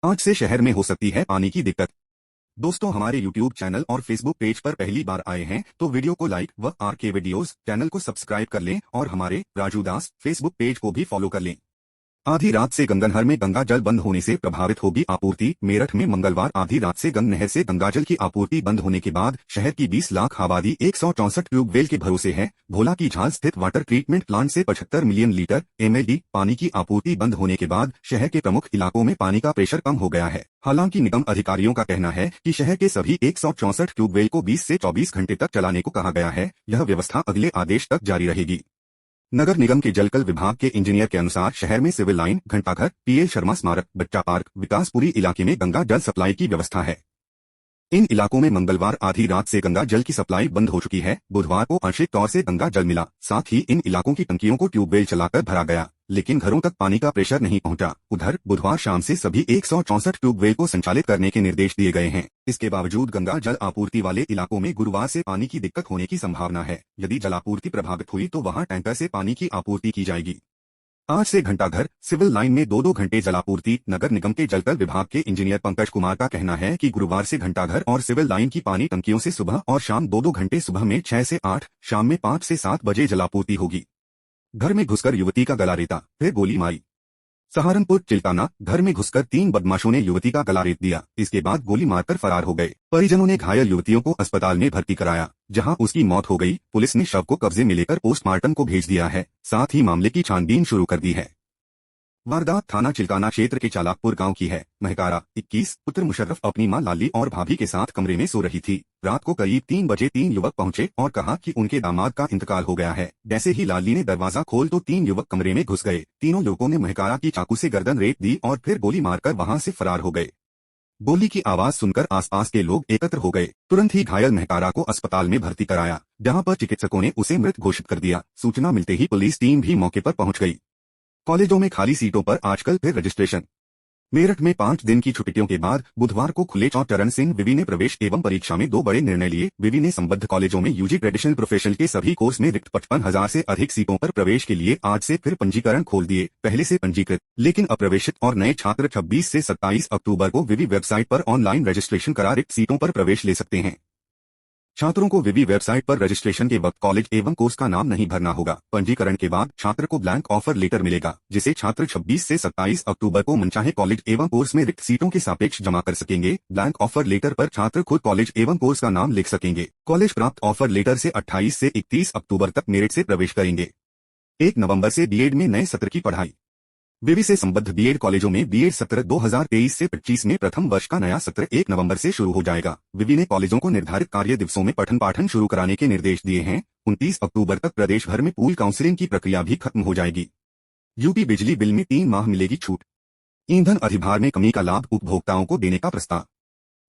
आज से शहर में हो सकती है पानी की दिक्कत। दोस्तों, हमारे YouTube चैनल और Facebook पेज पर पहली बार आए हैं तो वीडियो को लाइक व आर के वीडियोस चैनल को सब्सक्राइब कर लें और हमारे राजू दास Facebook पेज को भी फॉलो कर लें। आधी रात से गंगनहर में गंगा जल बंद होने से प्रभावित होगी आपूर्ति। मेरठ में मंगलवार आधी रात से गंग नहर से गंगाजल की आपूर्ति बंद होने के बाद शहर की 20 लाख आबादी 164 ट्यूबवेल के भरोसे है। भोला की झाल स्थित वाटर ट्रीटमेंट प्लांट से 75 मिलियन लीटर MLD पानी की आपूर्ति बंद होने के बाद शहर के प्रमुख इलाकों में पानी का प्रेशर कम हो गया है। हालांकि निगम अधिकारियों का कहना है कि शहर के सभी 164 ट्यूबवेल को 20 से 24 घंटे तक चलाने को कहा गया है। यह व्यवस्था अगले आदेश तक जारी रहेगी। नगर निगम के जलकल विभाग के इंजीनियर के अनुसार शहर में सिविल लाइन, घंटाघर, PL शर्मा स्मारक, बच्चा पार्क, विकासपुरी इलाके में गंगा जल सप्लाई की व्यवस्था है। इन इलाकों में मंगलवार आधी रात से गंगा जल की सप्लाई बंद हो चुकी है। बुधवार को आंशिक तौर से गंगा जल मिला। साथ ही इन इलाकों की टंकियों को ट्यूबवेल चलाकर भरा गया, लेकिन घरों तक पानी का प्रेशर नहीं पहुंचा। उधर बुधवार शाम से सभी 164 ट्यूबवेल को संचालित करने के निर्देश दिए गए हैं। इसके बावजूद गंगा जल आपूर्ति वाले इलाकों में गुरुवार से पानी की दिक्कत होने की संभावना है। यदि जलापूर्ति प्रभावित हुई तो वहां टैंकर से पानी की आपूर्ति की जाएगी। आज से घंटाघर, सिविल लाइन में 2-2 घंटे जलापूर्ति। नगर निगम के जलकल विभाग के इंजीनियर पंकज कुमार का कहना है कि गुरुवार से घंटाघर और सिविल लाइन की पानी टंकियों से सुबह और शाम 2-2 घंटे, सुबह में 6 से 8, शाम में 5 से 7 बजे जलापूर्ति होगी। घर में घुसकर युवती का गला रेता, फिर गोली मारी। सहारनपुर चिल्काना, घर में घुसकर 3 बदमाशों ने युवती का गला रेत दिया। इसके बाद गोली मारकर फरार हो गए। परिजनों ने घायल युवतियों को अस्पताल में भर्ती कराया, जहां उसकी मौत हो गई। पुलिस ने शव को कब्जे में लेकर पोस्टमार्टम को भेज दिया है। साथ ही मामले की छानबीन शुरू कर दी है। वारदात थाना चिल्काना क्षेत्र के चालाकपुर गांव की है। महकारा 21 पुत्र मुशर्रफ अपनी मां लाली और भाभी के साथ कमरे में सो रही थी। रात को करीब 3 बजे 3 युवक पहुंचे और कहा कि उनके दामाद का इंतकाल हो गया है। जैसे ही लाली ने दरवाजा खोल तो 3 युवक कमरे में घुस गए। तीनों युवकों ने महकारा की चाकू से गर्दन रेत दी और फिर गोली मारकर वहां से फरार हो गए। गोली की आवाज सुनकर आसपास के लोग एकत्र हो गए। तुरंत ही घायल महकारा को अस्पताल में भर्ती कराया, जहां पर चिकित्सकों ने उसे मृत घोषित कर दिया। सूचना मिलते ही पुलिस टीम भी मौके पर पहुंच गई। कॉलेजों में खाली सीटों पर आजकल फिर रजिस्ट्रेशन। मेरठ में 5 दिन की छुट्टियों के बाद बुधवार को खुले चरण सिंह विवि ने प्रवेश एवं परीक्षा में 2 बड़े निर्णय लिए। विवि ने संबद्ध कॉलेजों में UG ट्रेडिशनल प्रोफेशनल के सभी कोर्स में रिक्त 55,000 से अधिक सीटों पर प्रवेश के लिए आज से फिर पंजीकरण खोल दिए। पहले से पंजीकृत लेकिन अप्रवेशित और नए छात्र 26 से 27 अक्टूबर को विवि वेबसाइट पर ऑनलाइन रजिस्ट्रेशन करा रिक्त सीटों पर प्रवेश ले सकते हैं। छात्रों को विवि वेबसाइट पर रजिस्ट्रेशन के वक्त कॉलेज एवं कोर्स का नाम नहीं भरना होगा। पंजीकरण के बाद छात्र को ब्लैंक ऑफर लेटर मिलेगा, जिसे छात्र 26 से 27 अक्टूबर को मनचाहे कॉलेज एवं कोर्स में रिक्त सीटों के सापेक्ष जमा कर सकेंगे। ब्लैंक ऑफर लेटर पर छात्र खुद कॉलेज एवं कोर्स का नाम लिख सकेंगे। कॉलेज प्राप्त ऑफर लेटर से 28 से 31 अक्टूबर तक मेरिट से प्रवेश करेंगे। 1 नवंबर से बीएड में नए सत्र की पढ़ाई। विवि से संबद्ध बीएड कॉलेजों में बीएड सत्र 2023 से 25 में प्रथम वर्ष का नया सत्र 1 नवंबर से शुरू हो जाएगा। विवि ने कॉलेजों को निर्धारित कार्य दिवसों में पठन पाठन शुरू कराने के निर्देश दिए हैं। 29 अक्टूबर तक प्रदेश भर में पूल काउंसलिंग की प्रक्रिया भी खत्म हो जाएगी। यूपी बिजली बिल में 3 माह मिलेगी छूट। ईंधन अधिभार में कमी का लाभ उपभोक्ताओं को देने का प्रस्ताव।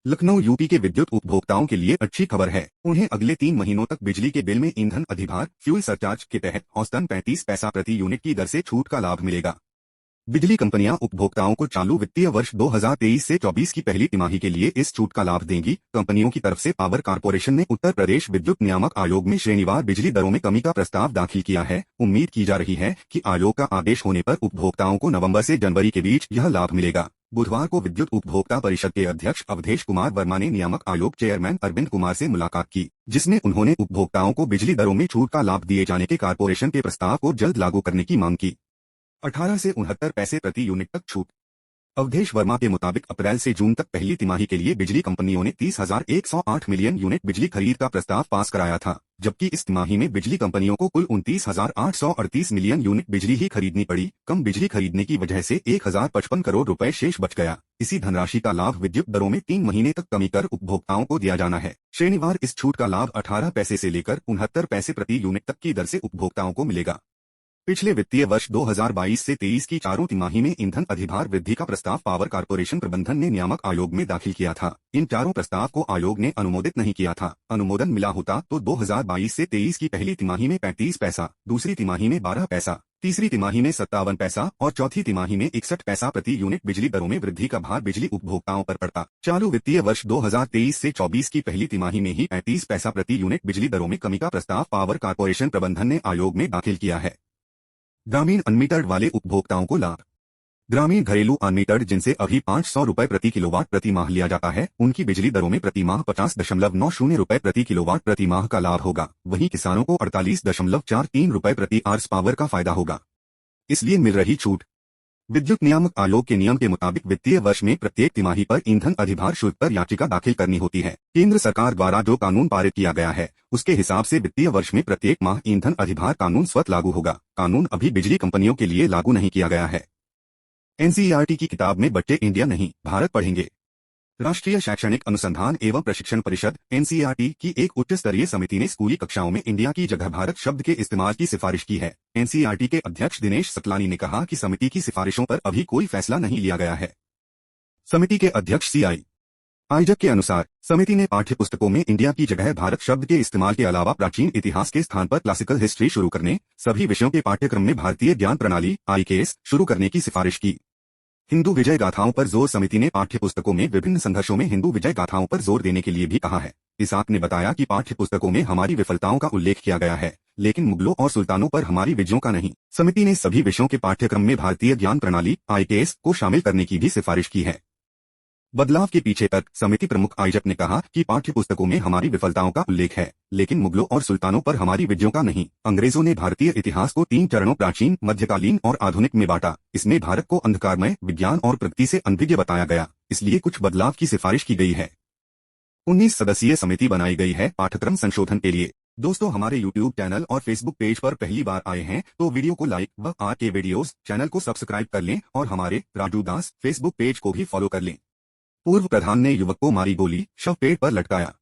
लखनऊ यूपी के विद्युत उपभोक्ताओं के लिए अच्छी खबर है। उन्हें अगले 3 महीनों तक बिजली के बिल में ईंधन अधिभार फ्यूल सरचार्ज के तहत औसतन 35 पैसा प्रति यूनिट की दर से छूट का लाभ मिलेगा। बिजली कंपनियां उपभोक्ताओं को चालू वित्तीय वर्ष 2023 से 24 की पहली तिमाही के लिए इस छूट का लाभ देंगी। कंपनियों की तरफ से पावर कॉर्पोरेशन ने उत्तर प्रदेश विद्युत नियामक आयोग में श्रेणीवार बिजली दरों में कमी का प्रस्ताव दाखिल किया है। उम्मीद की जा रही है कि आयोग का आदेश होने पर उपभोक्ताओं को नवंबर से जनवरी के बीच यह लाभ मिलेगा। बुधवार को विद्युत उपभोक्ता परिषद के अध्यक्ष अवधेश कुमार वर्मा ने नियामक आयोग चेयरमैन अरविंद कुमार से मुलाकात की, जिसमें उन्होंने उपभोक्ताओं को बिजली दरों में छूट का लाभ दिए जाने के कॉर्पोरेशन के प्रस्ताव को जल्द लागू करने की मांग की। 18 से 69 पैसे प्रति यूनिट तक छूट। अवधेश वर्मा के मुताबिक अप्रैल से जून तक पहली तिमाही के लिए बिजली कंपनियों ने 30,108 मिलियन यूनिट बिजली खरीद का प्रस्ताव पास कराया था, जबकि इस तिमाही में बिजली कंपनियों को कुल 29,838 मिलियन यूनिट बिजली ही खरीदनी पड़ी। कम बिजली खरीदने की वजह से 1,055 करोड़ रुपए शेष बच गया। इसी धनराशि का लाभ विद्युत दरों में 3 महीने तक कमी कर उपभोक्ताओं को दिया जाना है। श्रेणीवार इस छूट का लाभ 18 पैसे से लेकर 69 पैसे प्रति यूनिट तक की दर से उपभोक्ताओं को मिलेगा। पिछले वित्तीय वर्ष 2022 से 23 की चारों तिमाही में ईंधन अधिभार वृद्धि का प्रस्ताव पावर कॉर्पोरेशन प्रबंधन ने नियामक आयोग में दाखिल किया था। इन चारों प्रस्ताव को आयोग ने अनुमोदित नहीं किया था। अनुमोदन मिला होता तो 2022 से 23 की पहली तिमाही में 35 पैसा, दूसरी तिमाही में 12 पैसा, तीसरी तिमाही में 57 पैसा और चौथी तिमाही में 61 पैसा प्रति यूनिट बिजली दरों में वृद्धि का भार बिजली उपभोक्ताओं पर पड़ता। चालू वित्तीय वर्ष 2023 से 24 की पहली तिमाही में ही 35 पैसा प्रति यूनिट बिजली दरों में कमी का प्रस्ताव पावर कॉर्पोरेशन प्रबंधन ने आयोग में दाखिल किया है। ग्रामीण अनमीटर्ड वाले उपभोक्ताओं को लाभ। ग्रामीण घरेलू अनमीटर्ड जिनसे अभी 500 रुपए प्रति किलोवाट प्रति माह लिया जाता है, उनकी बिजली दरों में प्रति माह 50.90 रुपए प्रति किलोवाट प्रति माह का लाभ होगा। वहीं किसानों को 48.43 रुपए प्रति आवर्स पावर का फायदा होगा। इसलिए मिल रही छूट। विद्युत नियामक आयोग के नियम के मुताबिक वित्तीय वर्ष में प्रत्येक तिमाही पर ईंधन अधिभार शुल्क पर याचिका दाखिल करनी होती है। केंद्र सरकार द्वारा जो कानून पारित किया गया है, उसके हिसाब से वित्तीय वर्ष में प्रत्येक माह ईंधन अधिभार कानून स्वतः लागू होगा। कानून अभी बिजली कंपनियों के लिए लागू नहीं किया गया है। एनसीईआरटी की किताब में बच्चे इंडिया नहीं भारत पढ़ेंगे। राष्ट्रीय शैक्षणिक अनुसंधान एवं प्रशिक्षण परिषद एनसीईआरटी की एक उच्च स्तरीय समिति ने स्कूली कक्षाओं में इंडिया की जगह भारत शब्द के इस्तेमाल की सिफारिश की है। एनसीईआरटी के अध्यक्ष दिनेश सतलानी ने कहा कि समिति की सिफारिशों पर अभी कोई फैसला नहीं लिया गया है। समिति के अध्यक्ष सीआई आइजक के अनुसार समिति ने पाठ्य पुस्तकों में इंडिया की जगह भारत शब्द के इस्तेमाल के अलावा प्राचीन इतिहास के स्थान पर क्लासिकल हिस्ट्री शुरू करने, सभी विषयों के पाठ्यक्रम में भारतीय ज्ञान प्रणाली IKS शुरू करने की सिफारिश की। हिंदू विजय गाथाओं पर जोर समिति ने पाठ्य पुस्तकों में विभिन्न संघर्षों में हिंदू विजय गाथाओं पर जोर देने के लिए भी कहा है। इसाक ने बताया कि पाठ्य पुस्तकों में हमारी विफलताओं का उल्लेख किया गया है, लेकिन मुगलों और सुल्तानों पर हमारी विजयों का नहीं। समिति ने सभी विषयों के पाठ्यक्रम में भारतीय ज्ञान प्रणाली IKS को शामिल करने की भी सिफारिश की है। बदलाव के पीछे तर्क समिति प्रमुख आइजक ने कहा कि पाठ्य पुस्तकों में हमारी विफलताओं का उल्लेख है, लेकिन मुगलों और सुल्तानों पर हमारी विजयों का नहीं। अंग्रेजों ने भारतीय इतिहास को 3 चरणों प्राचीन, मध्यकालीन और आधुनिक में बांटा। इसमें भारत को अंधकारमय, विज्ञान और प्रगति से अनभिज्ञ बताया गया, इसलिए कुछ बदलाव की सिफारिश की गई है। 19 सदस्यीय समिति बनाई गई है पाठ्यक्रम संशोधन के लिए। दोस्तों, हमारे YouTube चैनल और Facebook पेज पर पहली बार आए हैं तो वीडियो को लाइक व RK वीडियोस चैनल को सब्सक्राइब कर लें और हमारे राजू दास Facebook पेज को भी फॉलो कर लें। पूर्व प्रधान ने युवक को मारी गोली, शव पेड़ पर लटकाया।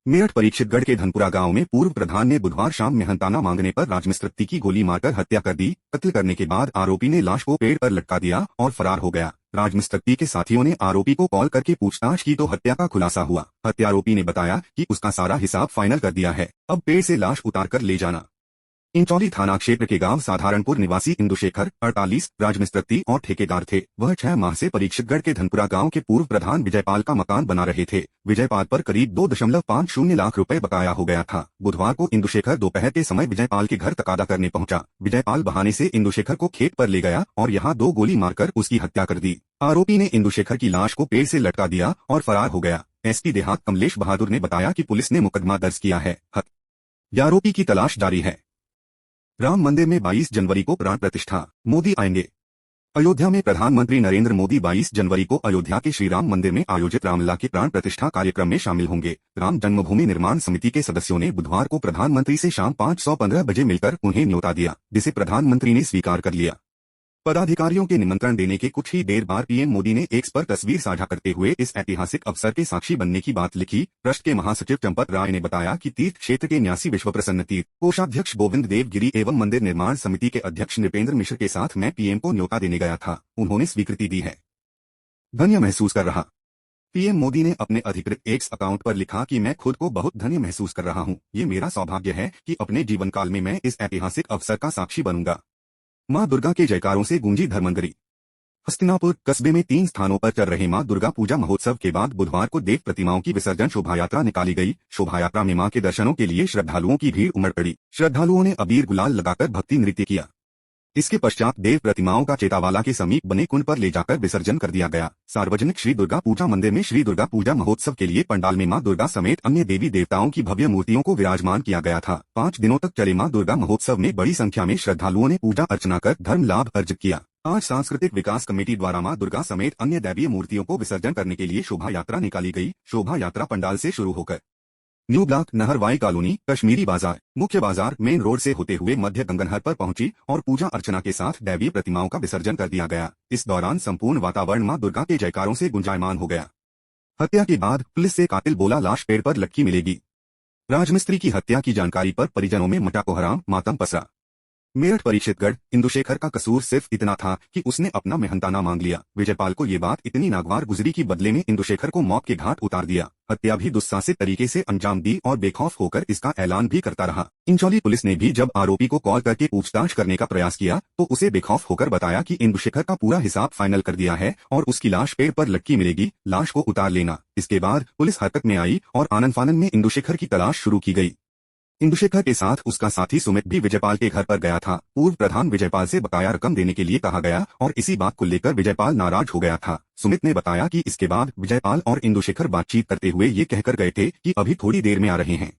मेरठ परीक्षितगढ़ के धनपुरा गांव में पूर्व प्रधान ने बुधवार शाम मेहनताना मांगने पर राजमिस्त्री की गोली मारकर हत्या कर दी। कत्ल करने के बाद आरोपी ने लाश को पेड़ पर लटका दिया और फरार हो गया। राजमिस्त्री के साथियों ने आरोपी को कॉल करके पूछताछ की तो हत्या का खुलासा हुआ। हत्यारोपी ने बताया कि उसका सारा हिसाब फाइनल कर दिया है, अब पेड़ से लाश उतार कर ले जाना। इंचौली थाना क्षेत्र के गांव साधारणपुर निवासी इंदुशेखर 48 राजमिस्त्री और ठेकेदार थे। वह 6 माह से परीक्षितगढ़ के धनपुरा गांव के पूर्व प्रधान विजयपाल का मकान बना रहे थे। विजयपाल पर करीब 2.50 लाख रुपए बकाया हो गया था। बुधवार को इंदुशेखर दोपहर के समय विजयपाल के घर तकादा करने पहुंचा। विजयपाल बहाने से इंदुशेखर को खेत पर ले गया और यहां 2 गोली मारकर उसकी हत्या कर दी। आरोपी ने इंदुशेखर की लाश को पेड़ से लटका दिया और फरार हो गया। एसपी देहात कमलेश बहादुर ने बताया कि पुलिस ने मुकदमा दर्ज किया है। आरोपी की तलाश जारी है। राम मंदिर में 22 जनवरी को प्राण प्रतिष्ठा, मोदी आएंगे। अयोध्या में प्रधानमंत्री नरेंद्र मोदी 22 जनवरी को अयोध्या के श्री राम मंदिर में आयोजित रामलला के प्राण प्रतिष्ठा कार्यक्रम में शामिल होंगे। राम जन्मभूमि निर्माण समिति के सदस्यों ने बुधवार को प्रधानमंत्री से शाम 5:15 बजे मिलकर उन्हें न्योता दिया, जिसे प्रधानमंत्री ने स्वीकार कर लिया। पदाधिकारियों के निमंत्रण देने के कुछ ही देर बाद पीएम मोदी ने एक्स पर तस्वीर साझा करते हुए इस ऐतिहासिक अवसर के साक्षी बनने की बात लिखी। ट्रस्ट के महासचिव चंपत राय ने बताया कि तीर्थ क्षेत्र के न्यासी विश्व प्रसन्न तीर्थ कोषाध्यक्ष गोविंद देव गिरी एवं मंदिर निर्माण समिति के अध्यक्ष नृपेंद्र मिश्र के साथ मैं पीएम को न्योता देने गया था। उन्होंने स्वीकृति दी है, धन्य महसूस कर रहा। पीएम मोदी ने अपने अधिकृत एक्स अकाउंट पर लिखा कि मैं खुद को बहुत धन्य महसूस कर रहा हूं। ये मेरा सौभाग्य है कि अपने जीवन काल में मैं इस ऐतिहासिक अवसर का साक्षी बनूंगा। मां दुर्गा के जयकारों से गूंजी धर्मनगरी। हस्तिनापुर कस्बे में 3 स्थानों पर चल रहे मां दुर्गा पूजा महोत्सव के बाद बुधवार को देव प्रतिमाओं की विसर्जन शोभायात्रा निकाली गई। शोभायात्रा में मां के दर्शनों के लिए श्रद्धालुओं की भीड़ उमड़ पड़ी। श्रद्धालुओं ने अबीर गुलाल लगाकर भक्ति नृत्य किया। इसके पश्चात देव प्रतिमाओं का चेतावाला के समीप बने कुंड पर ले जाकर विसर्जन कर दिया गया। सार्वजनिक श्री दुर्गा पूजा मंदिर में श्री दुर्गा पूजा महोत्सव के लिए पंडाल में मां दुर्गा समेत अन्य देवी देवताओं की भव्य मूर्तियों को विराजमान किया गया था। 5 दिनों तक चले मां दुर्गा महोत्सव में बड़ी संख्या में श्रद्धालुओं ने पूजा अर्चना कर धर्म लाभ अर्जित किया। आज सांस्कृतिक विकास कमेटी द्वारा मां दुर्गा समेत अन्य दैवीय मूर्तियों को विसर्जन करने के लिए शोभा यात्रा निकाली गई। शोभा यात्रा पंडाल से शुरू होकर न्यू ब्लॉक नहरवाई कॉलोनी कश्मीरी बाजार मुख्य बाजार मेन रोड से होते हुए मध्य गंगनहर पर पहुंची और पूजा अर्चना के साथ दैवीय प्रतिमाओं का विसर्जन कर दिया गया। इस दौरान संपूर्ण वातावरण मां दुर्गा के जयकारों से गुंजायमान हो गया। हत्या के बाद पुलिस से कातिल बोला लाश पेड़ पर लटकी मिलेगी। राजमिस्त्री की हत्या की जानकारी पर परिजनों में मचा कोहराम, मातम पसरा। मेरठ परीक्षितगढ़ इंदुशेखर का कसूर सिर्फ इतना था कि उसने अपना मेहनताना मांग लिया। विजयपाल को ये बात इतनी नागवार गुजरी कि बदले में इंदुशेखर को मौत के घाट उतार दिया। हत्या भी दुस्साहसिक तरीके से अंजाम दी और बेखौफ होकर इसका ऐलान भी करता रहा। इंचौली पुलिस ने भी जब आरोपी को कॉल करके पूछताछ करने का प्रयास किया तो उसे बेखौफ होकर बताया कि इंदुशेखर का पूरा हिसाब फाइनल कर दिया है और उसकी लाश पेड़ पर लटकी मिलेगी, लाश को उतार लेना। इसके बाद पुलिस हरकत में आई और आनन फानन में इंदुशेखर की तलाश शुरू की गई। इंदुशेखर के साथ उसका साथी सुमित भी विजयपाल के घर पर गया था। पूर्व प्रधान विजयपाल से बकाया रकम देने के लिए कहा गया और इसी बात को लेकर विजयपाल नाराज हो गया था। सुमित ने बताया कि इसके बाद विजयपाल और इंदुशेखर बातचीत करते हुए ये कहकर गए थे कि अभी थोड़ी देर में आ रहे हैं।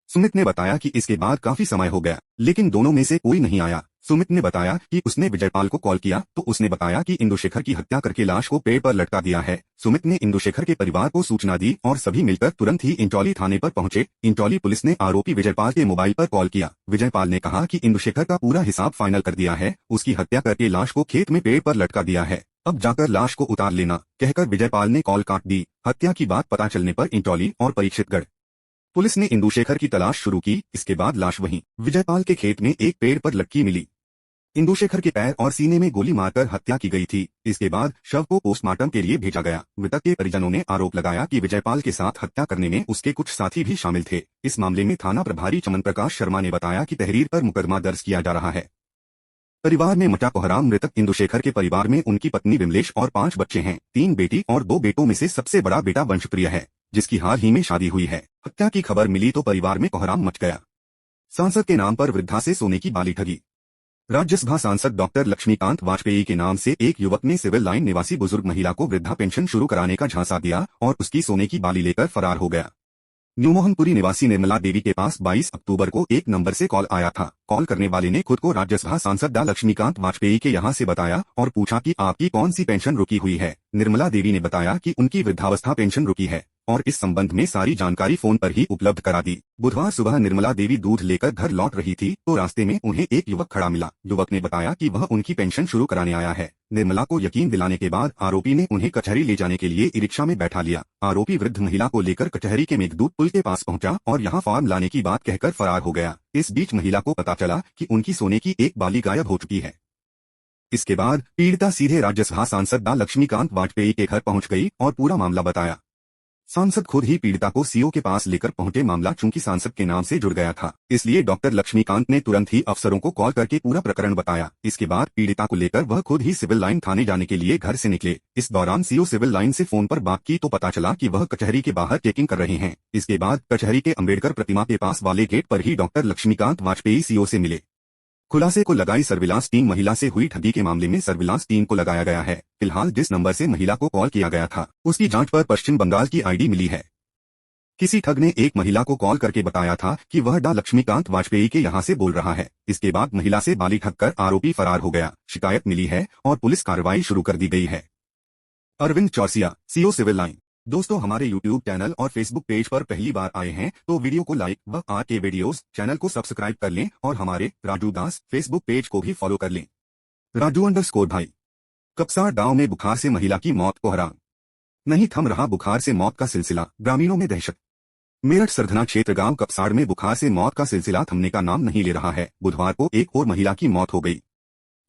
सुमित ने बताया कि इसके बाद काफी समय हो गया लेकिन दोनों में से कोई नहीं आया। सुमित ने बताया कि उसने विजयपाल को कॉल किया तो उसने बताया कि इंदुशेखर की हत्या करके लाश को पेड़ पर लटका दिया है। सुमित ने इंदुशेखर के परिवार को सूचना दी और सभी मिलकर तुरंत ही इंचौली थाने पर पहुंचे। इंचौली पुलिस ने आरोपी विजयपाल के मोबाइल पर कॉल किया। विजयपाल ने कहा कि इंदुशेखर का पूरा हिसाब फाइनल कर दिया है, उसकी हत्या करके लाश को खेत में पेड़ पर लटका दिया है, अब जाकर लाश को उतार लेना, कहकर विजयपाल ने कॉल काट दी। हत्या की बात पता चलने पर इंचौली और परीक्षितगढ़ पुलिस ने इंदुशेखर की तलाश शुरू की। इसके बाद लाश वहीं विजयपाल के खेत में एक पेड़ पर लटकी मिली। इंदुशेखर के पैर और सीने में गोली मारकर हत्या की गई थी। इसके बाद शव को पोस्टमार्टम के लिए भेजा गया। मृतक के परिजनों ने आरोप लगाया कि विजयपाल के साथ हत्या करने में उसके कुछ साथी भी शामिल थे। इस मामले में थाना प्रभारी चमन प्रकाश शर्मा ने बताया कि तहरीर पर मुकदमा दर्ज किया जा रहा है। परिवार में मचा कोहराम। मृतक इंदुशेखर के परिवार में उनकी पत्नी विमलेश और 5 बच्चे हैं। 3 बेटी और 2 बेटों में से सबसे बड़ा बेटा वंशप्रिय है, जिसकी हाल ही में शादी हुई है। हत्या की खबर मिली तो परिवार में कोहराम मच गया। सांसद के नाम पर वृद्धा से सोने की बाली ठगी। राज्यसभा सांसद डॉक्टर लक्ष्मीकांत वाजपेयी के नाम से एक युवक ने सिविल लाइन निवासी बुजुर्ग महिला को वृद्धा पेंशन शुरू कराने का झांसा दिया और उसकी सोने की बाली लेकर फरार हो गया। न्यू मोहनपुरी निवासी निर्मला देवी के पास 22 अक्टूबर को एक नंबर से कॉल आया था। कॉल करने वाले ने खुद को राज्यसभा सांसद डॉ लक्ष्मीकांत वाजपेयी के यहां से बताया और पूछा कि आपकी कौन सी पेंशन रुकी हुई है। निर्मला देवी ने बताया कि उनकी वृद्धावस्था पेंशन रुकी है और इस संबंध में सारी जानकारी फोन पर ही उपलब्ध करा दी। बुधवार सुबह निर्मला देवी दूध लेकर घर लौट रही थी तो रास्ते में उन्हें एक युवक खड़ा मिला। युवक ने बताया कि वह उनकी पेंशन शुरू कराने आया है। निर्मला को यकीन दिलाने के बाद आरोपी ने उन्हें कचहरी ले जाने के लिए ई रिक्शा में बैठा लिया। आरोपी वृद्ध महिला को लेकर कचहरी के मेघदूत पुल के पास पहुंचा और यहां फॉर्म लाने की बात कहकर फरार हो गया। इस बीच महिला को पता चला कि उनकी सोने की एक बाली गायब हो चुकी है। इसके बाद पीड़िता सीधे राज्यसभा सांसद डॉ लक्ष्मीकांत वाजपेयी के घर पहुंच गई और पूरा मामला बताया। सांसद खुद ही पीड़िता को सीओ के पास लेकर पहुंचे। मामला चूंकि सांसद के नाम से जुड़ गया था, इसलिए डॉक्टर लक्ष्मीकांत ने तुरंत ही अफसरों को कॉल करके पूरा प्रकरण बताया। इसके बाद पीड़िता को लेकर वह खुद ही सिविल लाइन थाने जाने के लिए घर से निकले। इस दौरान सीओ सिविल लाइन से फोन पर बात की तो पता चला कि वह कचहरी के बाहर चेकिंग कर रहे हैं। इसके बाद कचहरी के अम्बेडकर प्रतिमा के पास वाले गेट पर ही डॉक्टर लक्ष्मीकांत वाजपेयी सीओ से मिले। खुलासे को लगाई सर्विलांस टीम। महिला से हुई ठगी के मामले में सर्विलांस टीम को लगाया गया है। फिलहाल जिस नंबर से महिला को कॉल किया गया था उसकी जांच पर पश्चिम बंगाल की आईडी मिली है। किसी ठग ने एक महिला को कॉल करके बताया था कि वह डॉ लक्ष्मीकांत वाजपेयी के यहां से बोल रहा है। इसके बाद महिला से बाली ठग कर आरोपी फरार हो गया। शिकायत मिली है और पुलिस कार्रवाई शुरू कर दी गई है। Arvind Chaurasia, CO civil line. दोस्तों, हमारे यूट्यूब चैनल और फेसबुक पेज पर पहली बार आए हैं तो वीडियो को लाइक व आरके वीडियोस चैनल को सब्सक्राइब कर लें और हमारे राजू दास फेसबुक पेज को भी फॉलो कर लें। राजू_भाई। कपसार गांव में बुखार से महिला की मौत। कोहराम। नहीं थम रहा बुखार से मौत का सिलसिला, ग्रामीणों में दहशत। मेरठ सरधना क्षेत्र गांव कपसाड़ में बुखार से मौत का सिलसिला थमने का नाम नहीं ले रहा है। बुधवार को एक और महिला की मौत हो गई।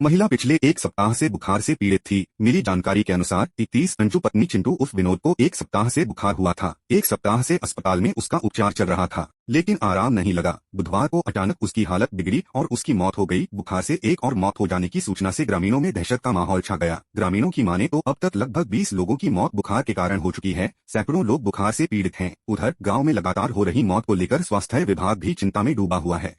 महिला पिछले एक सप्ताह से बुखार से पीड़ित थी। मिली जानकारी के अनुसार 31 अंजू पत्नी चिंटू उर्फ विनोद को एक सप्ताह से बुखार हुआ था। एक सप्ताह से अस्पताल में उसका उपचार चल रहा था लेकिन आराम नहीं लगा। बुधवार को अचानक उसकी हालत बिगड़ी और उसकी मौत हो गई। बुखार से एक और मौत हो जाने की सूचना से ग्रामीणों में दहशत का माहौल छा गया। ग्रामीणों की माने तो अब तक लगभग 20 लोगों की मौत बुखार के कारण हो चुकी है। सैकड़ों लोग बुखार से पीड़ित हैं। उधर गाँव में लगातार हो रही मौत को लेकर स्वास्थ्य विभाग भी चिंता में डूबा हुआ है।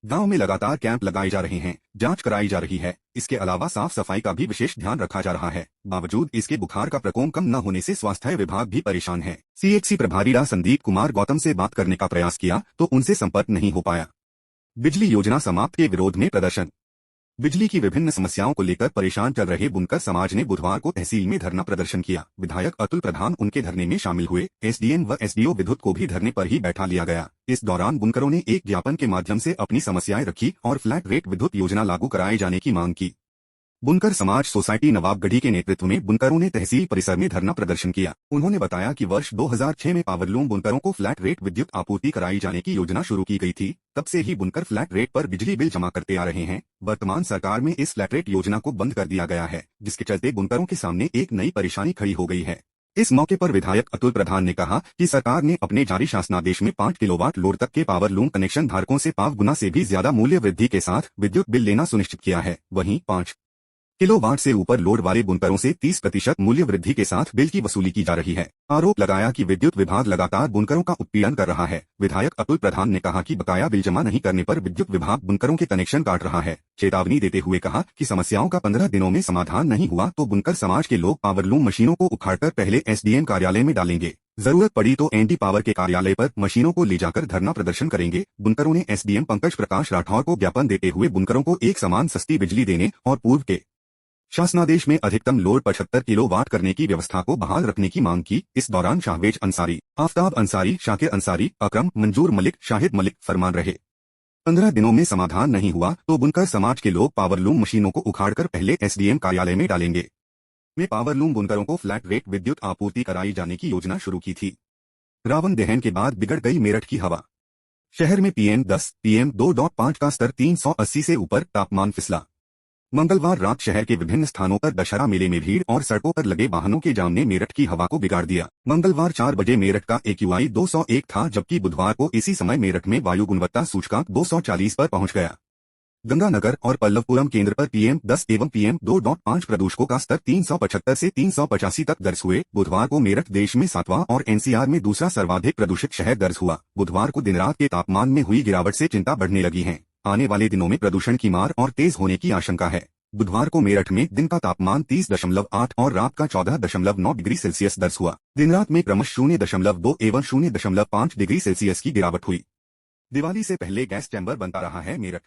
गांव में लगातार कैंप लगाए जा रहे हैं, जांच कराई जा रही है। इसके अलावा साफ सफाई का भी विशेष ध्यान रखा जा रहा है। बावजूद इसके बुखार का प्रकोप कम न होने से स्वास्थ्य विभाग भी परेशान है। सीएचसी प्रभारी डॉ संदीप कुमार गौतम से बात करने का प्रयास किया तो उनसे संपर्क नहीं हो पाया। बिजली योजना समाप्त के विरोध में प्रदर्शन। बिजली की विभिन्न समस्याओं को लेकर परेशान चल रहे बुनकर समाज ने बुधवार को तहसील में धरना प्रदर्शन किया। विधायक अतुल प्रधान उनके धरने में शामिल हुए। एसडीएम व एसडीओ विद्युत को भी धरने पर ही बैठा लिया गया। इस दौरान बुनकरों ने एक ज्ञापन के माध्यम से अपनी समस्याएं रखी और फ्लैट रेट विद्युत योजना लागू कराए जाने की मांग की। बुनकर समाज सोसाइटी नवाबगढ़ी के नेतृत्व में बुनकरों ने तहसील परिसर में धरना प्रदर्शन किया। उन्होंने बताया कि वर्ष 2006 में पावरलूम बुनकरों को फ्लैट रेट विद्युत आपूर्ति कराई जाने की योजना शुरू की गई थी। तब से ही बुनकर फ्लैट रेट पर बिजली बिल जमा करते आ रहे हैं। वर्तमान सरकार में इस फ्लैट रेट योजना को बंद कर दिया गया है, जिसके चलते बुनकरों के सामने एक नई परेशानी खड़ी हो गई है। इस मौके पर विधायक अतुल प्रधान ने कहा कि सरकार ने अपने जारी शासनादेश में 5 किलोवाट लोड तक के पावरलूम कनेक्शन धारकों से 5 गुना से भी ज्यादा मूल्य वृद्धि के साथ विद्युत बिल लेना सुनिश्चित किया है। वहीं 5 किलोवाट से ऊपर लोड वाले बुनकरों से 30% मूल्य वृद्धि के साथ बिल की वसूली की जा रही है। आरोप लगाया कि विद्युत विभाग लगातार बुनकरों का उत्पीड़न कर रहा है। विधायक अतुल प्रधान ने कहा कि बकाया बिल जमा नहीं करने पर विद्युत विभाग बुनकरों के कनेक्शन काट रहा है। चेतावनी देते हुए कहा कि समस्याओं का 15 दिनों में समाधान नहीं हुआ तो बुनकर समाज के लोग पावरलूम मशीनों को उखाड़कर पहले एसडीएम कार्यालय में डालेंगे। जरूरत पड़ी तो एनडी पावर के कार्यालय पर मशीनों को ले जाकर धरना प्रदर्शन करेंगे। बुनकरों ने एसडीएम पंकज प्रकाश राठौर को ज्ञापन देते हुए बुनकरों को एक समान सस्ती बिजली देने और पूर्व के शासनादेश में अधिकतम लोड 75 किलोवाट करने की व्यवस्था को बहाल रखने की मांग की। इस दौरान शाहवेज अंसारी, आफताब अंसारी, शाकिर अंसारी, अकरम, मंजूर मलिक, शाहिद मलिक फरमान रहे। 15 दिनों में समाधान नहीं हुआ तो बुनकर समाज के लोग पावरलूम मशीनों को उखाड़कर पहले एसडीएम कार्यालय में डालेंगे। में पावरलूम बुनकरों को फ्लैट रेट विद्युत आपूर्ति कराई जाने की योजना शुरू की थी। रावण दहन के बाद बिगड़ गई मेरठ की हवा। शहर में PM10, PM2.5 का स्तर 380 से ऊपर, तापमान फिसला। मंगलवार रात शहर के विभिन्न स्थानों पर दशहरा मेले में भीड़ और सड़कों पर लगे वाहनों के जाम ने मेरठ की हवा को बिगाड़ दिया। मंगलवार 4 बजे मेरठ का AQI 201 था, जबकि बुधवार को इसी समय मेरठ में वायु गुणवत्ता सूचकांक 240 पर पहुंच गया। गंगानगर और पल्लवपुरम केंद्र पर PM10 एवं PM2.5 प्रदूषकों का स्तर 375 से 385 तक दर्ज हुए। बुधवार को मेरठ देश में 7वां और NCR में दूसरा सर्वाधिक प्रदूषित शहर दर्ज हुआ। बुधवार को दिन रात के तापमान में हुई गिरावट से चिंता बढ़ने लगी है। आने वाले दिनों में प्रदूषण की मार और तेज होने की आशंका है। बुधवार को मेरठ में दिन का तापमान 30.8 और रात का 14.9 डिग्री सेल्सियस दर्ज हुआ। दिन रात में क्रमश 0.2 एवं 0.5 डिग्री सेल्सियस की गिरावट हुई। दिवाली से पहले गैस चैम्बर बनता रहा है मेरठ।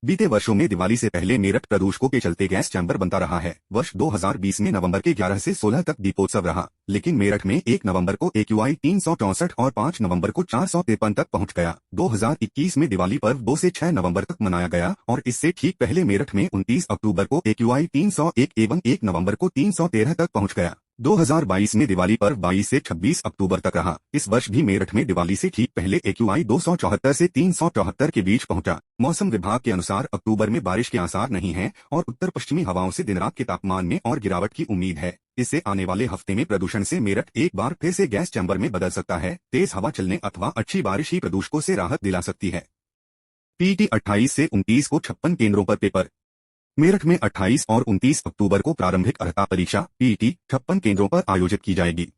बीते वर्षों में दिवाली से पहले मेरठ प्रदूषकों के चलते गैस चैम्बर बनता रहा है। वर्ष 2020 में नवंबर के 11 से 16 तक दीपोत्सव रहा, लेकिन मेरठ में 1 नवंबर को AQI 364 और 5 नवंबर को 453 तक पहुंच गया। 2021 में दिवाली पर्व 2 से 6 नवंबर तक मनाया गया और इससे ठीक पहले मेरठ में 29 अक्टूबर को AQI 301 एवं 1 नवंबर को 313 तक पहुंच गया। 2022 में दिवाली पर्व 22 से 26 अक्टूबर तक रहा। इस वर्ष भी मेरठ में दिवाली से ठीक पहले AQI 274 से 374 के बीच पहुंचा। मौसम विभाग के अनुसार अक्टूबर में बारिश के आसार नहीं हैं और उत्तर पश्चिमी हवाओं से दिन रात के तापमान में और गिरावट की उम्मीद है। इससे आने वाले हफ्ते में प्रदूषण से मेरठ एक बार फिर से गैस चैम्बर में बदल सकता है। तेज हवा चलने अथवा अच्छी बारिश ही प्रदूषकों से राहत दिला सकती है। PET 28 से 29 को 56 केंद्रों पर पेपर। मेरठ में 28 और 29 अक्टूबर को प्रारंभिक अर्हता परीक्षा PET 56 केंद्रों पर आयोजित की जाएगी।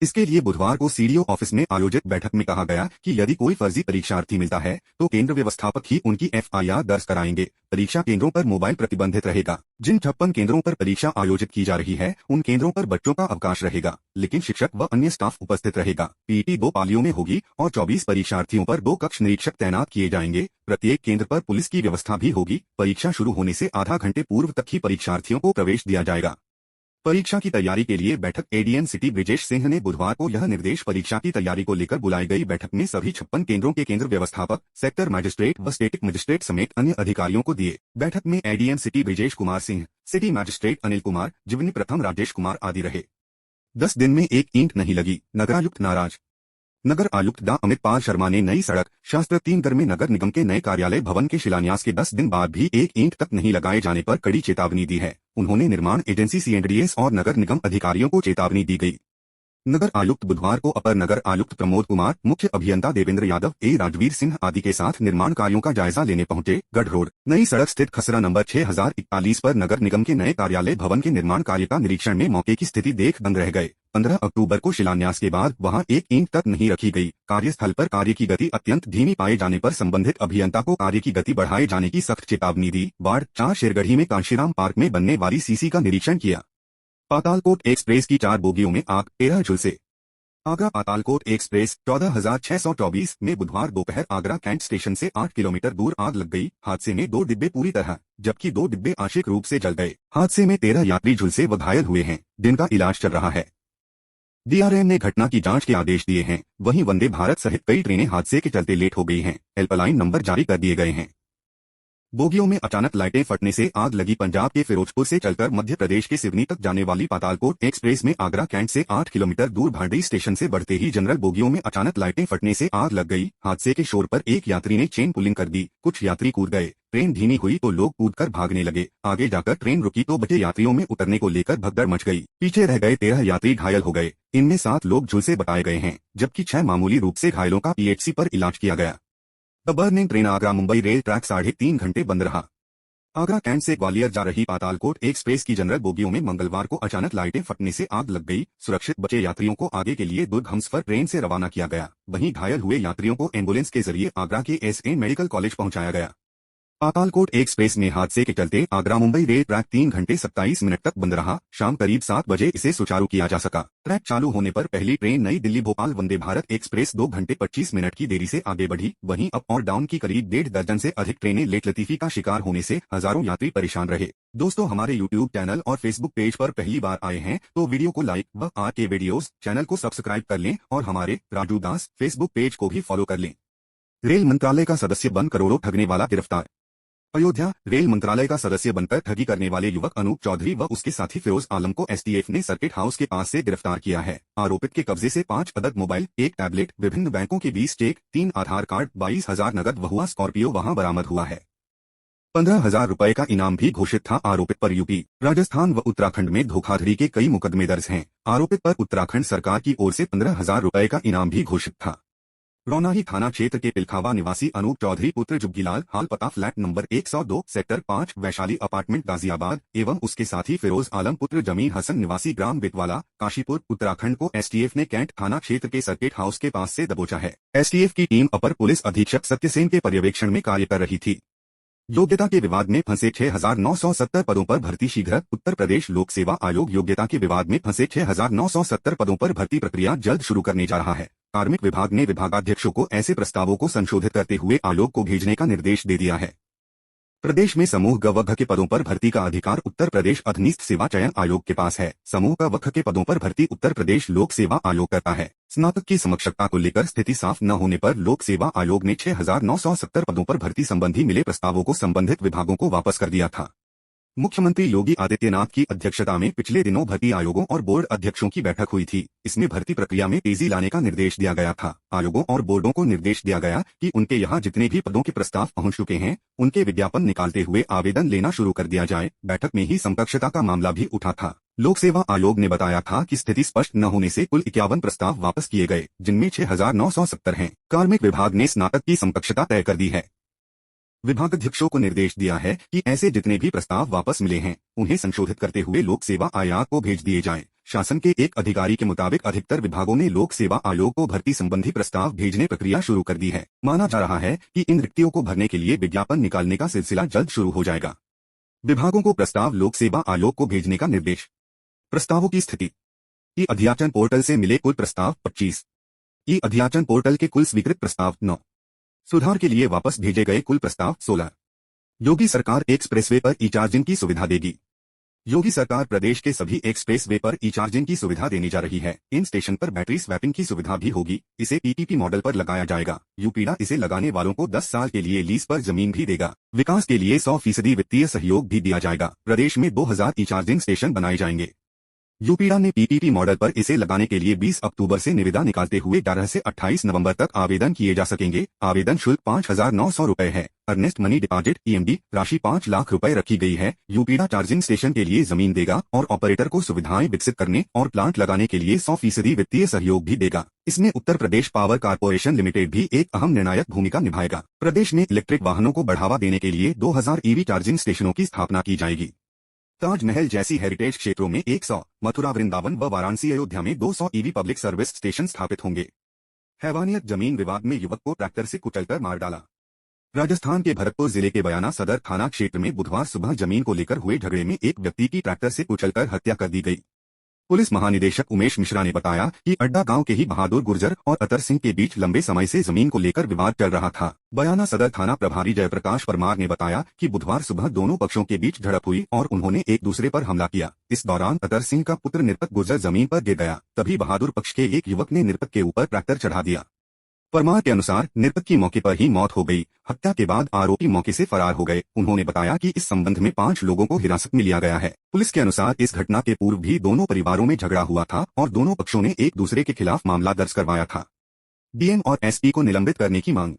इसके लिए बुधवार को CDO ऑफिस में आयोजित बैठक में कहा गया कि यदि कोई फर्जी परीक्षार्थी मिलता है तो केंद्र व्यवस्थापक ही उनकी FIR दर्ज कराएंगे। परीक्षा केंद्रों पर मोबाइल प्रतिबंधित रहेगा। जिन 56 केंद्रों पर परीक्षा आयोजित की जा रही है उन केंद्रों पर बच्चों का अवकाश रहेगा, लेकिन शिक्षक व अन्य स्टाफ उपस्थित रहेगा। PET 2 पालियों में होगी और 24 परीक्षार्थियों पर 2 कक्ष निरीक्षक तैनात किए जाएंगे। प्रत्येक केंद्र पर पुलिस की व्यवस्था भी होगी। परीक्षा शुरू होने से आधा घंटे पूर्व तक ही परीक्षार्थियों को प्रवेश दिया जाएगा। परीक्षा की तैयारी के लिए बैठक। ADM सिटी ब्रिजेश सिंह ने बुधवार को यह निर्देश परीक्षा की तैयारी को लेकर बुलाई गई बैठक में सभी 56 केंद्रों के केंद्र व्यवस्थापक, सेक्टर मजिस्ट्रेट व स्टेटिक मजिस्ट्रेट समेत अन्य अधिकारियों को दिए। बैठक में ADM city Brijesh Kumar Singh, city magistrate Anil Kumar, जीवनी प्रथम राजेश कुमार आदि रहे। 10 दिन में एक ईंट नहीं लगी, नगरायुक्त नाराज। नगर आयुक्त डा अमित पाल शर्मा ने नई सड़क शास्त्र 3 में नगर निगम के नए कार्यालय भवन के शिलान्यास के 10 दिन बाद भी एक ईंट तक नहीं लगाए जाने पर कड़ी चेतावनी दी है। उन्होंने निर्माण एजेंसी CNDS और नगर निगम अधिकारियों को चेतावनी दी गई। नगर आयुक्त बुधवार को अपर नगर आयुक्त प्रमोद कुमार, मुख्य अभियंता देवेंद्र यादव, राजवीर सिंह आदि के साथ निर्माण कार्यों का जायजा लेने पहुंचे। गढ़ रोड नई सड़क स्थित खसरा नंबर 6041 पर नगर निगम के नए कार्यालय भवन के निर्माण कार्य का निरीक्षण में मौके की स्थिति देख दंग रह गए। 15 अक्टूबर को शिलान्यास के बाद वहां एक ईंट तक नहीं रखी गई। कार्यस्थल पर कार्य की गति अत्यंत धीमी पाए जाने पर संबंधित अभियंता को कार्य की गति बढ़ाए जाने की सख्त चेतावनी दी। वार्ड 4 शेरगढ़ी में कांशीराम पार्क में बनने वाली CC का निरीक्षण किया। पातालकोट एक्सप्रेस की 4 बोगियों में आग, 13 झुलसे। आगरा पातालकोट एक्सप्रेस 14,624 में बुधवार दोपहर आगरा कैंट स्टेशन से 8 किलोमीटर दूर आग लग गई। हादसे में 2 डिब्बे पूरी तरह जबकि 2 डिब्बे आंशिक रूप से जल गए। हादसे में 13 यात्री झुलसे व घायल हुए हैं, जिनका इलाज चल रहा है। DRM ने घटना की जांच के आदेश दिए हैं। वहीं वंदे भारत सहित कई ट्रेनें हादसे के चलते लेट हो गई हैं। हेल्पलाइन नंबर जारी कर दिए गए हैं। बोगियों में अचानक लाइटें फटने से आग लगी। पंजाब के फिरोजपुर से चलकर मध्य प्रदेश के सिवनी तक जाने वाली पातालकोट एक्सप्रेस में आगरा कैंट से 8 किलोमीटर दूर भांडई स्टेशन से बढ़ते ही जनरल बोगियों में अचानक लाइटें फटने से आग लग गई। हादसे के शोर पर एक यात्री ने चेन पुलिंग कर दी। कुछ यात्री कूद गए। ट्रेन धीमी हुई तो लोग कूदकर भागने लगे। आगे जाकर ट्रेन रुकी तो बचे यात्रियों में उतरने को लेकर भगदड़ मच गई। पीछे रह गए 13 यात्री घायल हो गए। इनमें 7 लोग झुलसे बताए गए हैं, जबकि 6 मामूली रूप से घायलों का PHC पर इलाज किया गया। The burning train Agra Mumbai rail track 3.5 घंटे बंद रहा। आगरा कैंट से ग्वालियर जा रही पातालकोट एक्सप्रेस की जनरल बोगियों में मंगलवार को अचानक लाइटें फटने से आग लग गई। सुरक्षित बचे यात्रियों को आगे के लिए दुर्ग हमसफर ट्रेन से रवाना किया गया। वहीं घायल हुए यात्रियों को एम्बुलेंस के जरिए आगरा के एसएन मेडिकल कॉलेज पहुंचाया गया। पातालकोट एक्सप्रेस में हादसे के चलते आगरा मुंबई रेल ट्रैक 3 घंटे 27 मिनट तक बंद रहा। शाम करीब 7 बजे इसे सुचारू किया जा सका। ट्रैक चालू होने पर पहली ट्रेन नई दिल्ली भोपाल वंदे भारत एक्सप्रेस 2 घंटे 25 मिनट की देरी से आगे बढ़ी। वहीं अप और डाउन की करीब 1.5 दर्जन से अधिक ट्रेनें लेट लतीफी का शिकार होने से हजारों यात्री परेशान रहे। दोस्तों, हमारे यूट्यूब चैनल और फेसबुक पेज पर पहली बार आए हैं तो वीडियो को लाइक व आरके वीडियोस चैनल को सब्सक्राइब कर लें और हमारे राजू दास फेसबुक पेज को भी फॉलो कर लें। रेल मंत्रालय का सदस्य बन करोड़ों ठगने वाला गिरफ्तार। अयोध्या रेल मंत्रालय का सदस्य बनकर ठगी करने वाले युवक अनूप चौधरी व उसके साथी फिरोज आलम को एसटीएफ ने सर्किट हाउस के पास से गिरफ्तार किया है। आरोपित के कब्जे से 5 अदद मोबाइल, 1 टैबलेट, विभिन्न बैंकों के 20 चेक, 3 आधार कार्ड, 22,000 नगद व हुआ स्कॉर्पियो वहां बरामद हुआ है। 15,000 रुपए का इनाम भी घोषित था। आरोपित पर यूपी, राजस्थान व उत्तराखंड में धोखाधड़ी के कई मुकदमे दर्ज हैं। आरोपित पर उत्तराखंड सरकार की ओर से 15,000 रुपए का इनाम भी घोषित था। रौनाही थाना क्षेत्र के पिलखावा निवासी अनूप चौधरी पुत्र जुग्गीलाल हाल पता flat number 102 sector 5 Vaishali apartment Ghaziabad एवं उसके साथी फिरोज आलम पुत्र जमीर हसन निवासी ग्राम बितवाला काशीपुर उत्तराखंड को एसटीएफ ने कैंट थाना क्षेत्र के सर्किट हाउस के पास से दबोचा है। एसटीएफ की टीम अपर पुलिस अधीक्षक सत्यसेन के पर्यवेक्षण में कार्य कर रही थी। योग्यता के विवाद में फंसे 6,970 पदों पर भर्ती शीघ्र। उत्तर प्रदेश लोक सेवा आयोग योग्यता के विवाद में फंसे 6,970 पदों पर भर्ती प्रक्रिया जल्द शुरू करने जा रहा है। कार्मिक विभाग ने विभागाध्यक्षों को ऐसे प्रस्तावों को संशोधित करते हुए आयोग को भेजने का निर्देश दे दिया है। प्रदेश में समूह ग व घ के पदों पर भर्ती का अधिकार उत्तर प्रदेश अधीनस्थ सेवा चयन आयोग के पास है। समूह क व ख के पदों पर भर्ती उत्तर प्रदेश लोक सेवा आयोग करता है। स्नातक की समकक्षता को लेकर स्थिति साफ न होने पर लोक सेवा आयोग ने 6,970 पदों पर भर्ती संबंधी मिले प्रस्तावों को संबंधित विभागों को वापस कर दिया था। मुख्यमंत्री योगी आदित्यनाथ की अध्यक्षता में पिछले दिनों भर्ती आयोगों और बोर्ड अध्यक्षों की बैठक हुई थी। इसमें भर्ती प्रक्रिया में तेजी लाने का निर्देश दिया गया था। आयोगों और बोर्डों को निर्देश दिया गया कि उनके यहां जितने भी पदों के प्रस्ताव पहुंच चुके हैं उनके विज्ञापन निकालते हुए आवेदन लेना शुरू कर दिया जाए। बैठक में ही समकक्षता का मामला भी उठा था। लोक सेवा आयोग ने बताया था कि स्थिति स्पष्ट न होने से कुल 51 प्रस्ताव वापस किए गए, जिनमें 6,970 हैं। कार्मिक विभाग ने स्नातक की समकक्षता तय कर दी है। विभागाध्यक्षों को निर्देश दिया है कि ऐसे जितने भी प्रस्ताव वापस मिले हैं उन्हें संशोधित करते हुए लोक सेवा आयोग को भेज दिए जाएं। शासन के एक अधिकारी के मुताबिक अधिकतर विभागों ने लोक सेवा आयोग को भर्ती संबंधी प्रस्ताव भेजने प्रक्रिया शुरू कर दी है। माना जा रहा है कि इन रिक्तियों को भरने के लिए विज्ञापन निकालने का सिलसिला जल्द शुरू हो जाएगा। विभागों को प्रस्ताव लोक सेवा आयोग को भेजने का निर्देश। प्रस्तावों की स्थिति। ई अध्याचन पोर्टल से मिले कुल प्रस्ताव 25। ई अध्याचन पोर्टल के कुल स्वीकृत प्रस्ताव 9। सुधार के लिए वापस भेजे गए कुल प्रस्ताव 16। योगी सरकार एक्सप्रेसवे पर ई चार्जिंग की सुविधा देगी। योगी सरकार प्रदेश के सभी एक्सप्रेसवे पर ई चार्जिंग की सुविधा देने जा रही है। इन स्टेशन पर बैटरी स्वैपिंग की सुविधा भी होगी। इसे पीपीपी मॉडल पर लगाया जाएगा। यूपीडा इसे लगाने वालों को 10 साल के लिए लीज पर जमीन भी देगा। विकास के लिए 100% वित्तीय सहयोग भी दिया जाएगा। प्रदेश में 2000 ई चार्जिंग स्टेशन बनाए जाएंगे। यूपीडा ने पीपीपी मॉडल पर इसे लगाने के लिए 20 अक्टूबर से निविदा निकालते हुए 18 से 28 नवंबर तक आवेदन किए जा सकेंगे। आवेदन शुल्क 5,900 रुपए है। अर्नेस्ट मनी डिपॉजिट ईएमडी राशि 5 लाख रुपए रखी गई है। यूपीडा चार्जिंग स्टेशन के लिए जमीन देगा और ऑपरेटर को सुविधाएं विकसित करने और प्लांट लगाने के लिए 100% वित्तीय सहयोग भी देगा। इसमें Uttar Pradesh power corporation limited भी एक अहम निर्णायक भूमिका निभाएगा। प्रदेश में इलेक्ट्रिक वाहनों को बढ़ावा देने के लिए 2000 ईवी चार्जिंग स्टेशनों की स्थापना की जाएगी। ताजमहल जैसी हेरिटेज क्षेत्रों में 100, मथुरा वृंदावन व वाराणसी अयोध्या में 200 ईवी पब्लिक सर्विस स्टेशन स्थापित होंगे। हैवानियत जमीन विवाद में युवक को ट्रैक्टर से कुचलकर मार डाला। राजस्थान के भरतपुर जिले के बयाना सदर थाना क्षेत्र में बुधवार सुबह जमीन को लेकर हुए झगड़े में एक व्यक्ति की ट्रैक्टर से कुचलकर हत्या कर दी गई। पुलिस महानिदेशक उमेश मिश्रा ने बताया कि अड्डा गांव के ही बहादुर गुर्जर और अतर सिंह के बीच लंबे समय से जमीन को लेकर विवाद चल रहा था। बयाना सदर थाना प्रभारी जयप्रकाश परमार ने बताया कि बुधवार सुबह दोनों पक्षों के बीच झड़प हुई और उन्होंने एक दूसरे पर हमला किया। इस दौरान अतर सिंह का पुत्र निरपत गुर्जर जमीन पर गिर गया। तभी बहादुर पक्ष के एक युवक ने निरपत के ऊपर ट्रैक्टर चढ़ा दिया। परमार के अनुसार निरपत की मौके पर ही मौत हो गई। हत्या के बाद आरोपी मौके से फरार हो गए। उन्होंने बताया कि इस संबंध में 5 लोगों को हिरासत में लिया गया है। पुलिस के अनुसार इस घटना के पूर्व भी दोनों परिवारों में झगड़ा हुआ था और दोनों पक्षों ने एक दूसरे के खिलाफ मामला दर्ज करवाया था। डीएम और एसपी को निलंबित करने की मांग।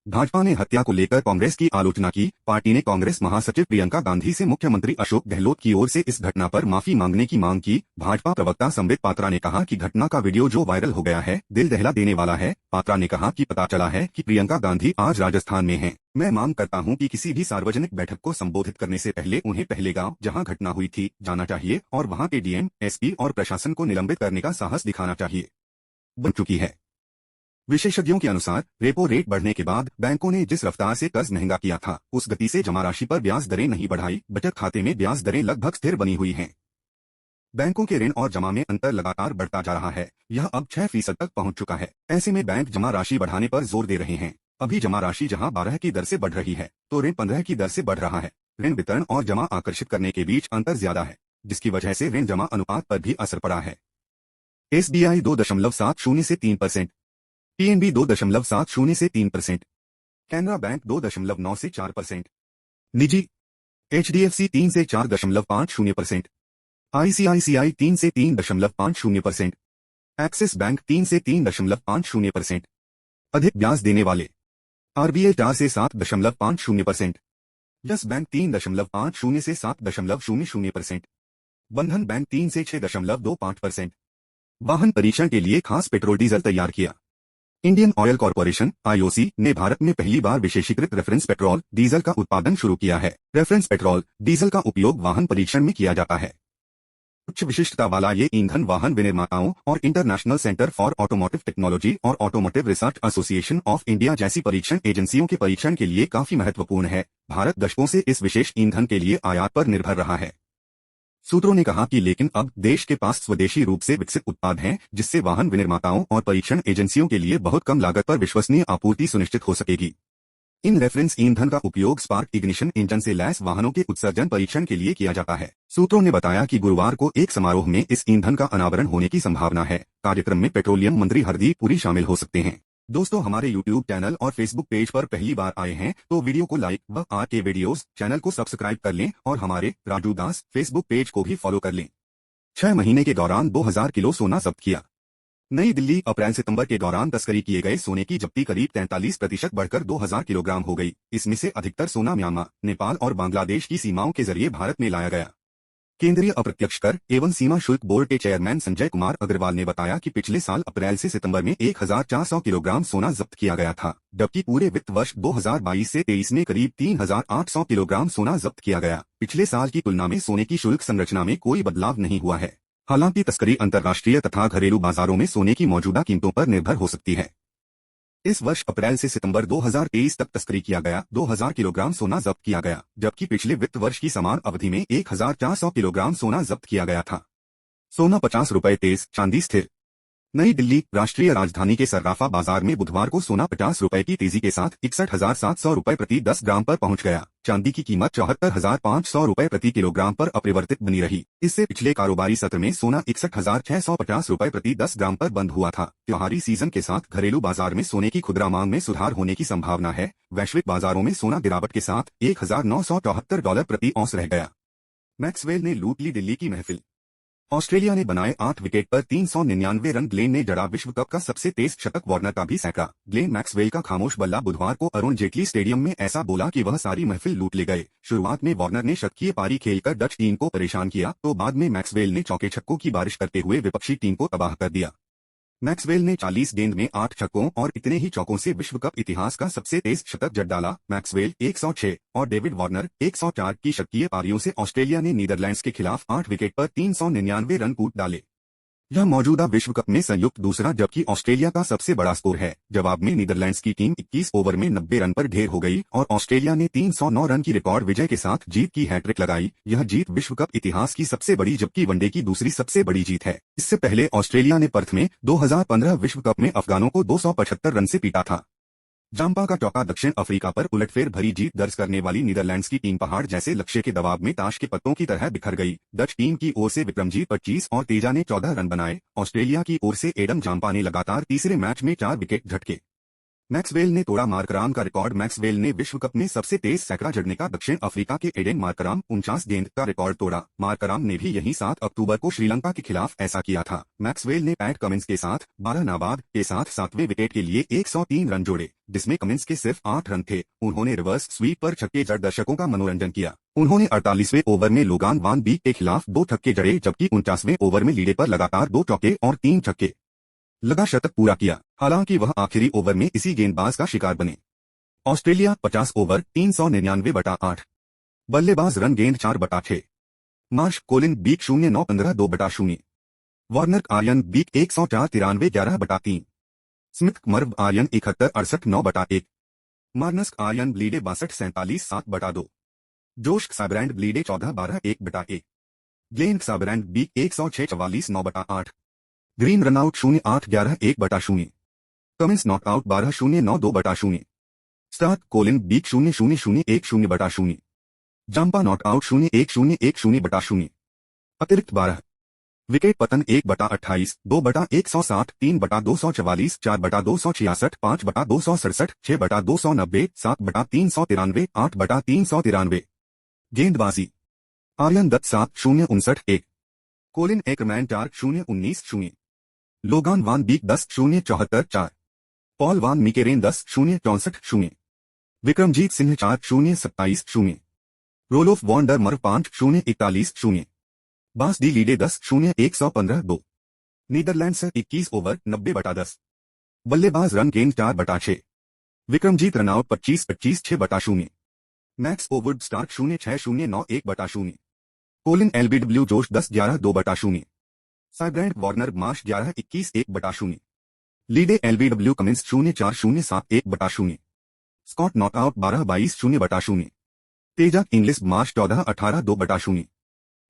भाजपा ने हत्या को लेकर कांग्रेस की आलोचना की। पार्टी ने कांग्रेस महासचिव प्रियंका गांधी से मुख्यमंत्री अशोक गहलोत की ओर से इस घटना पर माफी मांगने की मांग की। भाजपा प्रवक्ता संबित पात्रा ने कहा कि घटना का वीडियो जो वायरल हो गया है दिल दहला देने वाला है। पात्रा ने कहा कि पता चला है कि प्रियंका गांधी आज राजस्थान में हैं। मैं मांग करता हूं कि किसी भी सार्वजनिक बैठक को संबोधित करने से पहले उन्हें पहले गांव जहां घटना हुई थी जाना चाहिए और वहां के डीएम, एसपी और प्रशासन को निलंबित करने का साहस दिखाना चाहिए। बन चुकी है। विशेषज्ञों के अनुसार रेपो रेट बढ़ने के बाद बैंकों ने जिस रफ्तार से कर्ज महंगा किया था उस गति से जमा राशि पर ब्याज दरें नहीं बढ़ाई। बचत खाते में ब्याज दरें लगभग स्थिर बनी हुई हैं। बैंकों के ऋण और जमा में अंतर लगातार बढ़ता जा रहा है। यह अब 6% तक पहुंच चुका है। ऐसे में बैंक जमा राशि बढ़ाने पर जोर दे रहे हैं। अभी जमा राशि जहां 12 की दर से बढ़ रही है तो ऋण 15 की दर से बढ़ रहा है। ऋण वितरण और जमा आकर्षित करने के बीच अंतर ज्यादा है, जिसकी वजह से ऋण जमा अनुपात पर भी असर पड़ा है। SBI 2.70 से 3%, PNB 2.70 से 3%, कैनरा बैंक 2.9 से 4%, निजी HDFC 3 से 4.50%, ICICI 3 से 3.50%, एक्सिस बैंक 3 से 3.50%, अधिक ब्याज देने वाले RBI 4 से 7.50%, यस बैंक 3.50 से 7.00%, बंधन बैंक 3 से 6.25%। वाहन परीक्षण के लिए खास पेट्रोल डीजल तैयार किया। इंडियन ऑयल कॉरपोरेशन IOC ने भारत में पहली बार विशेषीकृत रेफरेंस पेट्रोल डीजल का उत्पादन शुरू किया है। रेफरेंस पेट्रोल डीजल का उपयोग वाहन परीक्षण में किया जाता है। उच्च विशिष्टता वाला ये ईंधन वाहन विनिर्माताओं और International Centre for Automotive Technology और Automotive Research Association of India जैसी परीक्षण एजेंसियों के परीक्षण के लिए काफी महत्वपूर्ण है। भारत दशकों से इस विशेष ईंधन के लिए आयात पर निर्भर रहा है। सूत्रों ने कहा कि लेकिन अब देश के पास स्वदेशी रूप से विकसित उत्पाद हैं, जिससे वाहन विनिर्माताओं और परीक्षण एजेंसियों के लिए बहुत कम लागत पर विश्वसनीय आपूर्ति सुनिश्चित हो सकेगी। इन रेफरेंस ईंधन का उपयोग स्पार्क इग्निशन इंजन से लैस वाहनों के उत्सर्जन परीक्षण के लिए किया जाता है। सूत्रों ने बताया कि गुरुवार को एक समारोह में इस ईंधन का अनावरण होने की संभावना है। कार्यक्रम में पेट्रोलियम मंत्री हरदीप पुरी शामिल हो सकते हैं। दोस्तों, हमारे YouTube चैनल और Facebook पेज पर पहली बार आए हैं तो वीडियो को लाइक व RK वीडियोस चैनल को सब्सक्राइब कर लें और हमारे राजू दास Facebook पेज को भी फॉलो कर लें। 6 महीने के दौरान 2000 किलो सोना जब्त किया। नई दिल्ली अप्रैल-सितंबर के दौरान तस्करी किए गए सोने की जब्ती करीब 43% बढ़कर 2000 किलोग्राम हो गई। इसमें से अधिकतर सोना म्यांमार, नेपाल और बांग्लादेश की सीमाओं के जरिए भारत में लाया गया। केंद्रीय अप्रत्यक्ष कर एवं सीमा शुल्क बोर्ड के चेयरमैन संजय कुमार अग्रवाल ने बताया कि पिछले साल अप्रैल से सितंबर में 1400 किलोग्राम सोना जब्त किया गया था, जबकि पूरे वित्त वर्ष 2022 से 23 में करीब 3800 किलोग्राम सोना जब्त किया गया। पिछले साल की तुलना में सोने की शुल्क संरचना में कोई बदलाव नहीं हुआ है। हालांकि तस्करी अंतर्राष्ट्रीय तथा घरेलू बाजारों में सोने की मौजूदा कीमतों पर निर्भर हो सकती है। इस वर्ष अप्रैल से सितंबर 2023 तक तस्करी किया गया 2000 किलोग्राम सोना जब्त किया गया, जबकि पिछले वित्त वर्ष की समान अवधि में 1400 किलोग्राम सोना जब्त किया गया था। सोना 50 रुपए तेज, चांदी स्थिर। नई दिल्ली राष्ट्रीय राजधानी के सर्राफा बाजार में बुधवार को सोना 50 रुपए की तेजी के साथ 61,700 रुपए प्रति 10 ग्राम पर पहुंच गया। चांदी की कीमत 74,500 रुपए प्रति किलोग्राम पर अपरिवर्तित बनी रही। इससे पिछले कारोबारी सत्र में सोना 61,650 रुपए प्रति 10 ग्राम पर बंद हुआ था। त्योहारी सीजन के साथ घरेलू बाजार में सोने की खुदरा मांग में सुधार होने की संभावना है। वैश्विक बाजारों में सोना गिरावट के साथ $1,974 प्रति औंस रह गया। मैक्सवेल ने लूट ली दिल्ली की महफिल। ऑस्ट्रेलिया ने बनाए 8 विकेट पर 399 रन। ग्लेन ने जड़ा विश्व कप का सबसे तेज शतक, वार्नर का भी सैंकड़ा। ग्लेन मैक्सवेल का खामोश बल्ला बुधवार को अरुण जेटली स्टेडियम में ऐसा बोला कि वह सारी महफिल लूट ले गए। शुरुआत में वार्नर ने शतकीय पारी खेलकर डच टीम को परेशान किया तो बाद में मैक्सवेल ने चौके छक्कों की बारिश करते हुए विपक्षी टीम को तबाह कर दिया। मैक्सवेल ने 40 गेंद में 8 छक्कों और इतने ही चौकों से विश्व कप इतिहास का सबसे तेज शतक जड़ डाला। मैक्सवेल 106 और डेविड वार्नर 104 की शतकीय पारियों से ऑस्ट्रेलिया ने नीदरलैंड्स के खिलाफ 8 विकेट पर 399 रन कूट डाले। यह मौजूदा विश्व कप में संयुक्त दूसरा जबकि ऑस्ट्रेलिया का सबसे बड़ा स्कोर है। जवाब में नीदरलैंड्स की टीम 21 ओवर में 90 रन पर ढेर हो गई और ऑस्ट्रेलिया ने 309 रन की रिकॉर्ड विजय के साथ जीत की हैट्रिक लगाई। यह जीत विश्व कप इतिहास की सबसे बड़ी जबकि वनडे की दूसरी सबसे बड़ी जीत है। इससे पहले ऑस्ट्रेलिया ने पर्थ में 2015 विश्व कप में अफगानों को 275 रन से पीटा था। जाम्पा का चौका दक्षिण अफ्रीका पर उलटफेर भरी जीत दर्ज करने वाली नीदरलैंड्स की टीम पहाड़ जैसे लक्ष्य के दबाव में ताश के पत्तों की तरह बिखर गई। डच टीम की ओर से विक्रमजीत 25 और तेजा ने 14 रन बनाए। ऑस्ट्रेलिया की ओर से एडम जाम्पा ने लगातार तीसरे मैच में 4 विकेट झटके। मैक्सवेल ने तोड़ा मार्कराम का रिकॉर्ड। मैक्सवेल ने विश्व कप में सबसे तेज सैकड़ा जड़ने का दक्षिण अफ्रीका के एडेन मार्कराम 49 गेंद का रिकॉर्ड तोड़ा। मार्कराम ने भी यही 7 अक्टूबर को श्रीलंका के खिलाफ ऐसा किया था। मैक्सवेल ने पैट कमिंस के साथ 12 नाबाद के साथ 7वें विकेट के लिए 103 रन जोड़े, जिसमें कमिंस के सिर्फ 8 रन थे। उन्होंने रिवर्स स्वीप पर छक्के जड़ दर्शकों का मनोरंजन किया। उन्होंने 48वें ओवर में लोगान वान बीक के खिलाफ 2 छक्के जड़े, जबकि 49वें ओवर में लीडे पर लगातार 2 चौके और 3 छक्के लगा शतक पूरा किया। हालांकि वह आखिरी ओवर में इसी गेंदबाज का शिकार बने। ऑस्ट्रेलिया 50 ओवर 399/8 बल्लेबाज रन गेंद 4/6। Marsh Colin Beek 0-9-15 2/0। Warner Aryan Beek 104 93 11/3। Smith Merwe Aryan 71 68 9/1। Marnus Aryan ब्लीडे 62 47 7/2। जोश साब्रैंड ब्लीडे 14 12 1/1। Glenn Sybrand Beek 106 44 9/8। Green run out 08 11 1/0। Cummins not out 12 0-9 2/0। Starc Colin Beek 0-0-0 10/0। Zampa not out 0-1-0-1 अतिरिक्त 12। विकेट पतन 1/28 2/160 3/244 4/266 5/267 6/290 7/393 8/393। गेंदबाजी Aryan Dutt 7 0-59 1। Colin Ackermann 4 0-19 0। Logan van Beek 10 0-74 4। Paul van Meekeren 10 0-64 0। Vikramjit Singh 4 0-27 0। Roelof van der Merwe 5 0-41 0। बास de Leede 10 0-115 2। Netherlands 21 over 90/10 बल्लेबाज run गेंद 4/6। Vikramjit run out 25-25 6/0। Max O'Dowd Starc 0-6-0-9 1/0। Colin LBW Josh 10-11 2/0। Sybrand Warner Marsh 11-21 1/0। Leede LBW Cummins 0-4-0-7 1/0। Scott not out 12-22 0/0। तेजक Inglis Marsh 14-18 2/0।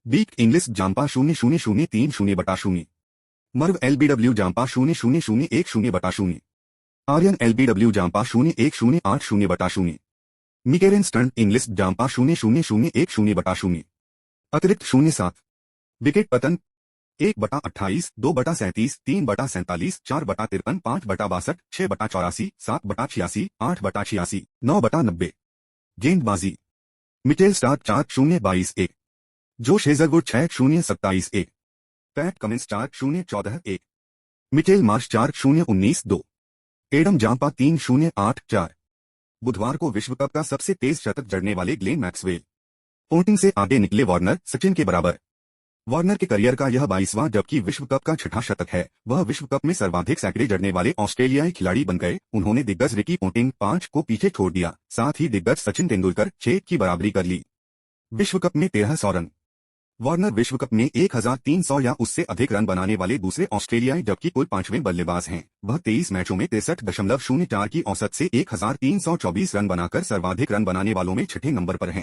Beek Inglis Zampa 0-0-0-3 0/0। Merwe LBW Zampa 0-0-0-1 0/0। Aryan LBW Zampa 0-1-0-8 0/0। Meekeren स्टर्न Inglis Zampa 0-0-0-1 0/0। अतिरिक्त 0-7। Wicket पतन 1/28 2/37 3/47 4/53 5/62 6/84 7/86 8/86 9/90। गेंदबाजी Mitchell Starc 4 0-22 1। Josh Hazlewood 6 0-27 1। PAT Cummins 4 0-14 1। Mitchell Marsh 4 0-19 2। Adam Zampa 3 0-8 4। बुधवार को विश्व cup का सबसे तेज शतक जड़ने वाले ग्लेन मैक्सवेल पोंटिंग से आगे निकले। वार्नर सचिन के बराबर। वार्नर के करियर का यह 22वां जबकि विश्व कप का 6ठा शतक है। वह विश्व कप में सर्वाधिक सैकड़े जड़ने वाले ऑस्ट्रेलियाई खिलाड़ी बन गए। उन्होंने दिग्गज रिकी पोंटिंग 5 को पीछे छोड़ दिया, साथ ही दिग्गज सचिन तेंदुलकर 6 की बराबरी कर ली। विश्व कप में 1300 रन। वार्नर विश्व कप में 1300 या उससे अधिक रन बनाने वाले दूसरे ऑस्ट्रेलियाई जबकि कुल 5वें बल्लेबाज हैं। वह 23 मैचों में 63.04 की औसत से 1324 रन बनाकर सर्वाधिक रन बनाने वालों में 6ठे नंबर पर हैं।